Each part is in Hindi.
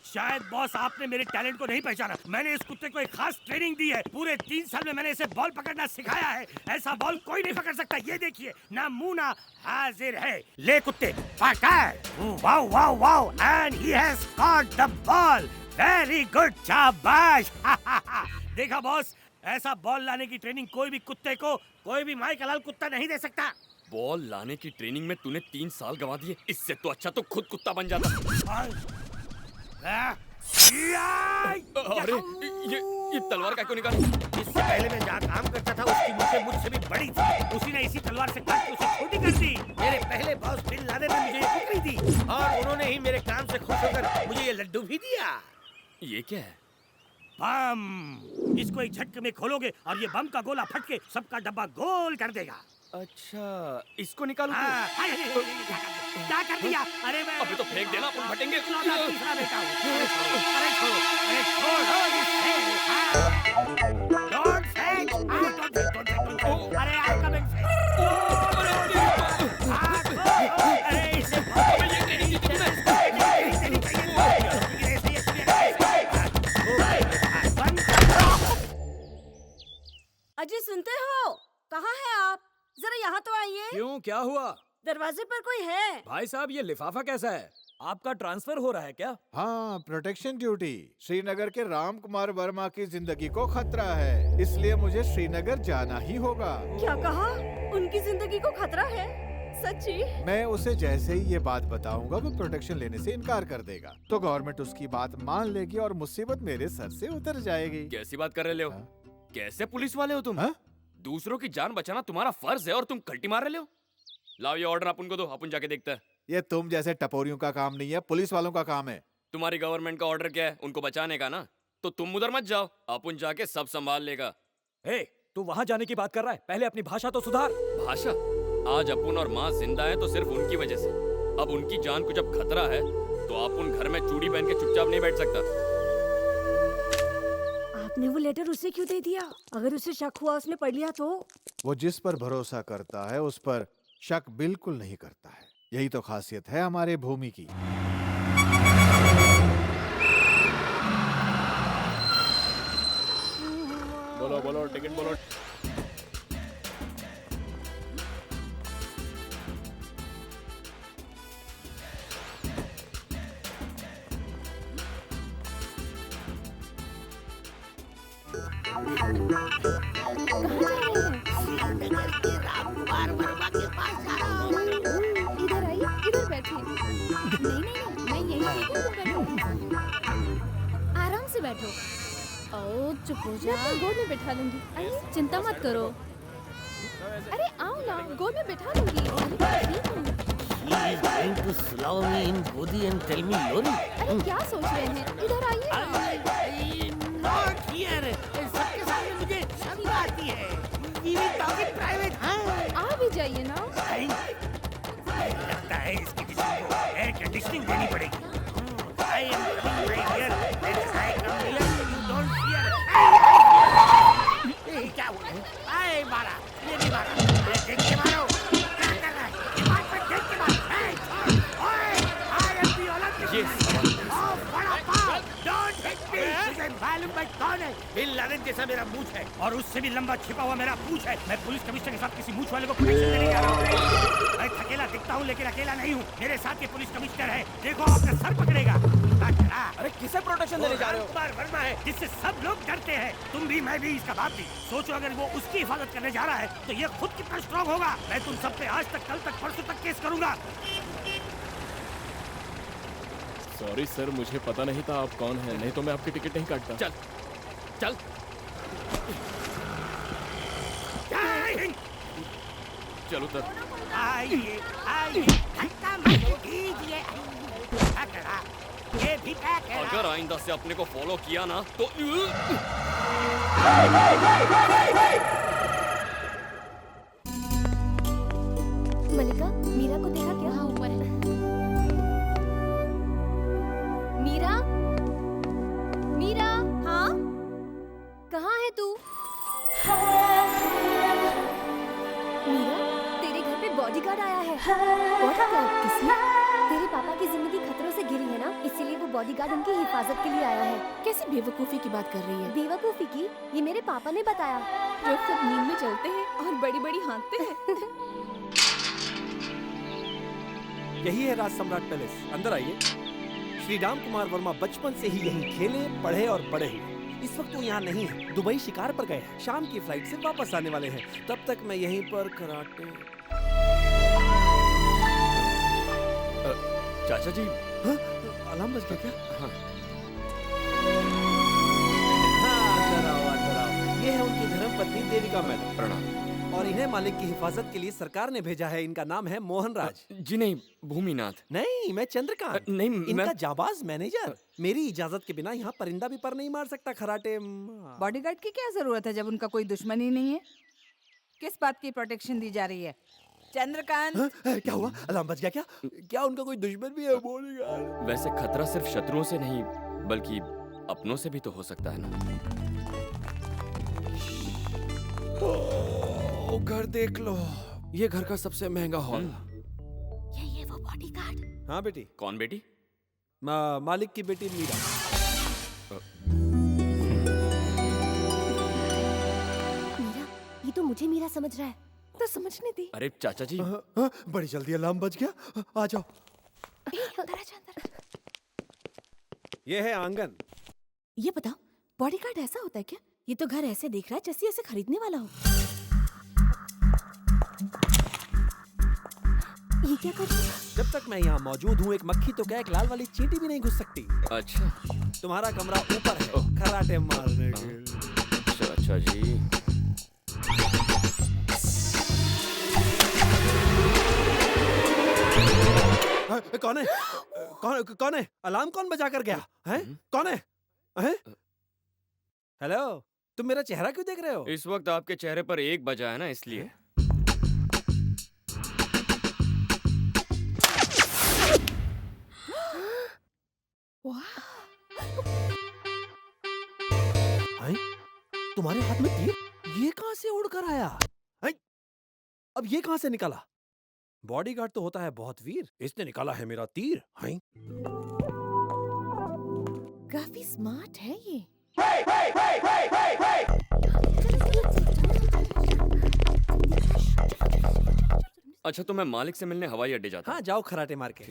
शायद बॉस आपने मेरे टैलेंट को नहीं पहचाना। मैंने इस कुत्ते को एक खास ट्रेनिंग दी है। पूरे 3 साल में मैंने इसे बॉल पकड़ना सिखाया है। ऐसा बॉल कोई नहीं पकड़ सकता। ये देखिए, ना मुंह ना हाजिर है। ले कुत्ते, पकड़। Wow wow wow, and he has caught the ball. Very good, शाबाश। देखा बॉस, ऐसा बॉल लाने की ट्रेनिंग कोई भी कुत्ते को, कोई भी माइक हलाल कुत्ता नहीं दे सकता। बॉल लाने की ट्रेनिंग में तूने 3 साल गंवा दिए। इससे तो अच्छा तो खुद कुत्ता बन जाता। अरे ये तलवार क्या क्यों निकाली? इससे पहले मैं जहाँ काम करता था उसकी मूछें मुझसे भी बड़ी थी। उसी ने इसी तलवार से काट के उसे छोटी कर दी। मेरे पहले बॉस बिन लादेन ने मुझे ये कुकरी दी और उन्होंने ही मेरे काम से खुश होकर मुझे ये लड्डू भी दिया। ये क्या है? बम। इसको एक झटके में खोलोगे और ये बम का गोला फट के सबका डब्बा गोल कर देगा। अच्छा, इसको निकालो। क्या कर दिया? अरे मैं अबे तो फेंक देना, अपन फटेंगे। तीसरा बेटा हूँ। अरे छोड़ो इसे। Don't fetch. Don't. अरे I'm coming. अरे इसे अजय, सुनते हो? कहाँ हैं आप? जरा यहाँ तो आइए। क्यों, क्या हुआ? दरवाजे पर कोई है। भाई साहब, ये लिफाफा कैसा है? आपका ट्रांसफर हो रहा है क्या? हाँ, प्रोटेक्शन ड्यूटी। श्रीनगर के राम कुमार वर्मा की जिंदगी को खतरा है, इसलिए मुझे श्रीनगर जाना ही होगा। क्या कहा? उनकी जिंदगी को खतरा है? सच्ची? मैं उसे जैसे ही ये बात बताऊंगा वो प्रोटेक्शन लेने से इनकार कर देगा, तो गवर्नमेंट उसकी बात मान लेगी और मुसीबत मेरे सर से उतर जाएगी। कैसी बात कर रहे हो? कैसे पुलिस वाले हो तुम? दूसरों की जान बचाना तुम्हारा फर्ज है और तुम कल्टी मार रहे हो। लाओ ये ऑर्डर अपन को दो, अपन जाके देखते हैं। ये तुम जैसे टपोरियों का काम नहीं है, पुलिस वालों का काम है। तुम्हारी गवर्नमेंट का ऑर्डर क्या है? उनको बचाने का ना। तो तुम उधर मत जाओ, अपन जाके सब संभाल लेगा। तू वहाँ जाने की बात कर रहा है? पहले अपनी भाषा तो सुधार। भाषा? आज अपन और माँ जिंदा है तो सिर्फ उनकी वजह से। अब उनकी जान को जब खतरा है तो अपन घर में चूड़ी पहन के चुपचाप नहीं बैठ सकता। आपने वो लेटर उसे क्यों दे दिया? अगर उसे शक हुआ उसने पढ़ लिया तो? वो जिस पर भरोसा करता है उस पर शक बिल्कुल नहीं करता है। यही तो खासियत है हमारे भूमि की। बोलो बोलो, टिकट बोलो। इधर आइए, इधर बैठिए। नहीं, मैं यहीं बैठूं। आराम से बैठो। ओ, चुप हो जा। मैं गोद में बैठा लूंगी। अरे चिंता मत करो। अरे आओ ना, गोद में बैठा लूंगी। अरे क्या सोच रहे हैं? इधर आइए। Not here. सबके सामने मुझे शर्म आती है। We will talk in private. आ भी जाइए ना। लगता है इसकी किसी को एयर कंडीशनिंग देनी पड़ेगी। I am coming right here. When I come here, you don't fear. क्या हुआ? आए मारा, ये नहीं मारा। अरे देख के मारो। क्या कर रहा है? दिमाग पे देख के मारो। ओए, I am the Olympic. Oh, बड़ा पाव। Don't hit me. तुझे मालूम मैं कौन है? बिन लादेन जैसा मेरा मूंछ है और उससे भी लंबा छिपा हुआ मेरा पूंछ है। मैं पुलिस कमिश्नर के साथ किसी मूंछ वाले को प्रोटेक्शन देने जा रहा हूँ। मैं थकेला दिखता हूँ लेकिन अकेला नहीं हूँ। मेरे साथ ये पुलिस कमिश्नर है। देखो आपका सर पकड़ेगा। अरे किसे प्रोटेक्शन देने जा रहे हो? कुमार वर्मा है जिससे सब लोग डरते हैं। तुम भी, मैं भी, इसका बाप भी। सोचो अगर वो उसकी हिफाजत करने जा रहा है तो ये खुद कितना स्ट्रॉन्ग होगा। मैं तुम सब पे आज तक, कल तक, परसों तक केस करूंगा। सॉरी सर, मुझे पता नहीं था आप कौन हैं, नहीं तो मैं आपकी टिकट नहीं काटता। चल चल चलो उधर। आइए आइए, धक्का मत कीजिए। पकड़ा, ये भी पकड़ा। अगर आइंदा से अपने को फॉलो किया ना तो मलिका, मीरा को देखा क्या? हाँ, ऊपर है। मीरा, मीरा। हाँ, कहाँ है तू? मीरा, तेरे घर पे बॉडीगार्ड आया है। बॉडीगार्ड? किसने? तेरे पापा की जिंदगी खतरों से घिरी है ना, इसीलिए वो बॉडीगार्ड उनकी हिफाजत के लिए आया है। कैसी बेवकूफी की बात कर रही है? बेवकूफी की? ये मेरे पापा ने बताया। जो खुद नींद में चलते हैं और बड़ी बड़ी हाँकते हैं। यही है राज सम्राट पैलेस, अंदर आइए। श्री राम कुमार वर्मा बचपन से ही यहीं खेले, पढ़े और बड़े हुए। इस वक्त वो यहाँ नहीं है, दुबई शिकार पर गए हैं। शाम की फ्लाइट से वापस आने वाले हैं। तब तक मैं यहीं पर कराटे। चाचा जी, हाँ? अलार्म बज गया क्या? हाँ। अंदर आओ। ये है उनकी धर्मपत्नी देविका मैडम। प्रणाम। और इन्हें मालिक की हिफाजत के लिए सरकार ने भेजा है। इनका नाम है मोहन राज। जी नहीं, भूमिनाथ। नहीं, मैं चंद्रकांत। नहीं, इनका मैं जाबाज मैनेजर। मेरी इजाजत के बिना यहाँ परिंदा भी पर नहीं मार सकता। खराटे बॉडीगार्ड की क्या जरूरत है जब उनका कोई दुश्मन ही नहीं है? किस बात की प्रोटेक्शन दी जा रही है? चंद्रकांत, क्या हुआ? अलार्म बज गया क्या? क्या उनका कोई दुश्मन भी है? बॉडीगार्ड। वैसे खतरा सिर्फ शत्रुओं से नहीं बल्कि अपनों से भी तो हो सकता है ना। घर देख लो, ये घर का सबसे महंगा हॉल। ये वो बॉडीगार्ड। हाँ बेटी। कौन बेटी? मालिक की बेटी मीरा। मीरा? ये तो मुझे मीरा समझ रहा है। तो समझने दी। अरे चाचा जी, बड़ी जल्दी अलार्म बज गया। आ जाओ। अंदर आ जा, अंदर। ये है आंगन। ये बताओ, बॉडीगार्ड ऐसा होता है क्या? ये तो घर ऐसे देख रहा है जैसे ऐसे खरीदने वाला हो। ये क्या कर रही है? जब तक मैं यहाँ मौजूद हूँ, एक मक्खी तो क्या, एक लाल वाली चींटी भी नहीं घुस सकती। अच्छा। तुम्हारा कमरा ऊपर है, खराटे मारने के लिए। चाचा जी, कौन है? कौन है? अलार्म कौन बजा कर गया है? कौन है? हेलो, तुम मेरा चेहरा क्यों देख रहे हो? इस वक्त आपके चेहरे पर एक बजा है ना, इसलिए। तुम्हारे हाथ में तीर? ये कहां से उड़कर आया? अब ये कहां से निकाला? बॉडीगार्ड तो होता है बहुत वीर, इसने निकाला है मेरा तीर। काफी स्मार्ट है ये। अच्छा, तो मैं मालिक से मिलने हवाई अड्डे जाता हूँ। हाँ, जाओ खराटे मार के।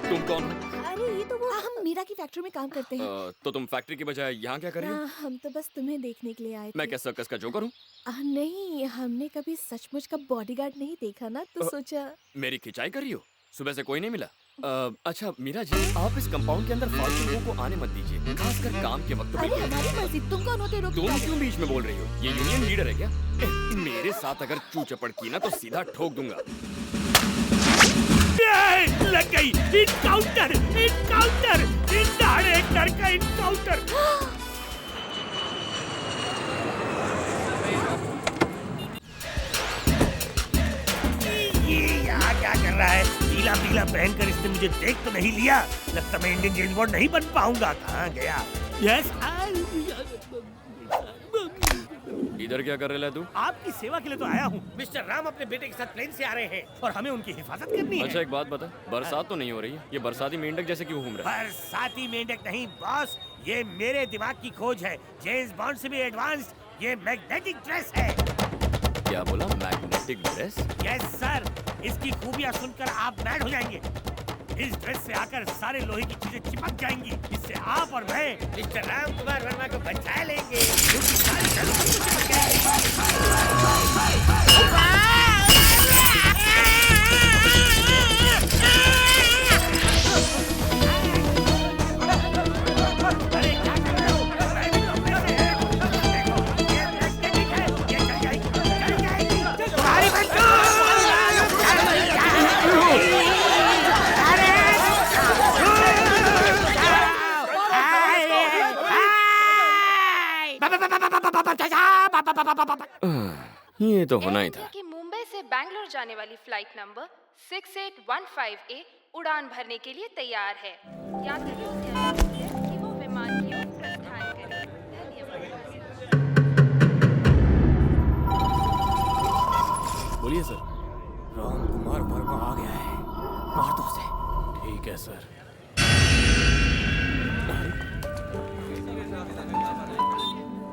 तुम कौन हो? अरे ये तो वो हम मीरा की फैक्ट्री में काम करते हैं। तो तुम फैक्ट्री की बजाय यहाँ क्या कर रही हो? हम तो बस तुम्हें देखने के लिए आए थे। मैं क्या सर्कस का जोकर हूँ? नहीं, हमने कभी सचमुच का बॉडीगार्ड नहीं देखा ना, तो सोचा। मेरी खिंचाई कर रही हो? सुबह से कोई नहीं मिला? अच्छा मीरा जी, आप इस कंपाउंड के अंदर फालतू लोगों को आने मत दीजिए, खासकर काम के वक्त अरे पे। हमारी मर्जी, तुम कौन होते हो? तुम क्यों बीच में बोल रही हो? ये यूनियन लीडर है क्या? मेरे साथ अगर चू चपड़ की ना तो सीधा ठोक दूंगा। लग गई। इनकाउंटर, इनकाउंटर, डायरेक्टर का इनकाउंटर। ये यहाँ क्या कर रहा है? पीला पीला पहनकर इसने मुझे देख तो नहीं लिया। लगता मैं इंडियन जेम्स बॉन्ड नहीं बन पाऊंगा। कहाँ गया? यस, इधर क्या कर रहा है तू? आपकी सेवा के लिए तो आया हूँ। मिस्टर राम अपने बेटे के साथ प्लेन से आ रहे हैं और हमें उनकी हिफाजत करनी है। अच्छा एक बात बता, बरसात तो नहीं हो रही है, ये बरसाती मेंढक जैसे क्यों घूम रहा है? बरसाती मेंढक नहीं बॉस, ये मेरे दिमाग की खोज है। जेम्स बॉन्ड से भी एडवांस्ड ये मैग्नेटिक ड्रेस है। क्या बोला? Magnetic dress? यस सर, इसकी खूबियाँ सुनकर आप मैड हो जाएंगे। इस ड्रेस से आकर सारे लोहे की चीजें चिपक जाएंगी। इससे आप और मैं मिस्टर राम कुमार वर्मा को बचा लेंगे, क्योंकि सारी जड़ों को चिपक अरे क्या कर रहे हो? मैं भी अपने से है। देखो, ये मैग्नेटिक है, ये चल जाएगी, चल जाएगी। तुम्हारी ये तो होना ही था। कि मुंबई से बैंगलोर जाने वाली फ्लाइट नंबर 6815A उड़ान भरने के लिए तैयार है। यात्रियों से अनुरोध है कि वो विमान की ओर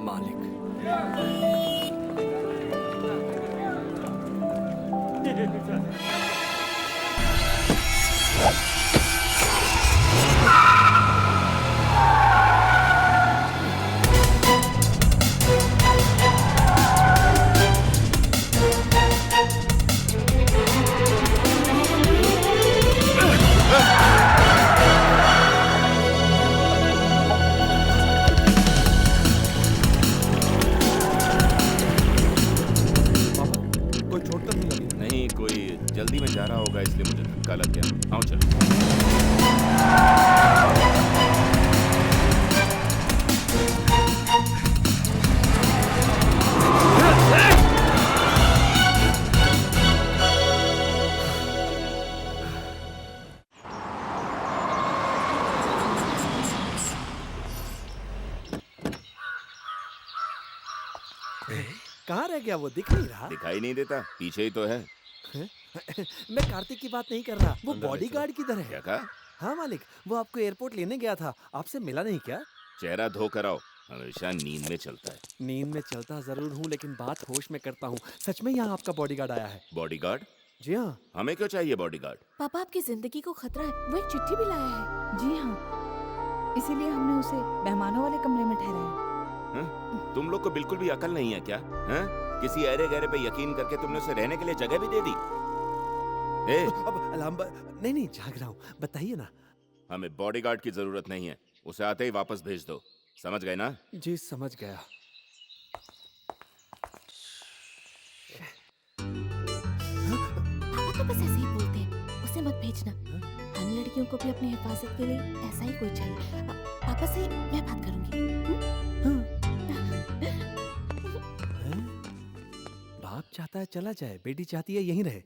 मालिक। कोई चोट तो नहीं लगी? नहीं, कोई जल्दी में जा रहा होगा इसलिए मुझे धक्का लग गया। आओ चलो। कहाँ रह गया वो? दिख नहीं रहा। दिखाई नहीं देता, पीछे ही तो है। मैं कार्तिक की बात नहीं कर रहा, वो अंदर ले बॉडीगार्ड चलो। किधर है? क्या कहा? हाँ मालिक, वो आपको एयरपोर्ट लेने गया था, आपसे मिला नहीं क्या? चेहरा धो कर आओ, हमेशा नींद में चलता है। नींद में चलता जरूर हूँ, लेकिन बात होश में करता हूँ। सच में यहाँ आपका बॉडीगार्ड आया है? बॉडीगार्ड? जी हाँ। हमें क्यों चाहिए बॉडीगार्ड? पापा आपकी जिंदगी को खतरा है, वो एक चिट्ठी भी लाया है। जी हाँ, इसीलिए हमने उसे मेहमानों वाले कमरे में ठहराया। तुम लोग को बिल्कुल भी अकल नहीं है क्या? हैं? किसी अरे गहरे पे यकीन करके तुमने उसे रहने के लिए जगह भी दे दी। अब अलार्म नहीं जाग रहा हूँ, बताइए ना। हमें बॉडीगार्ड की जरूरत नहीं है, उसे आते ही वापस भेज दो। समझ गए ना? जी समझ गया। पापा तो बस ऐसे ही बोलते हैं, उसे मत भेजना। हम लड़कियों को भी अपनी हिफाजत के लिए ऐसा ही कोई चाहिए। पापा से मैं बात करूंगी। बाप चाहता है चला जाए, बेटी चाहती है यहीं रहे।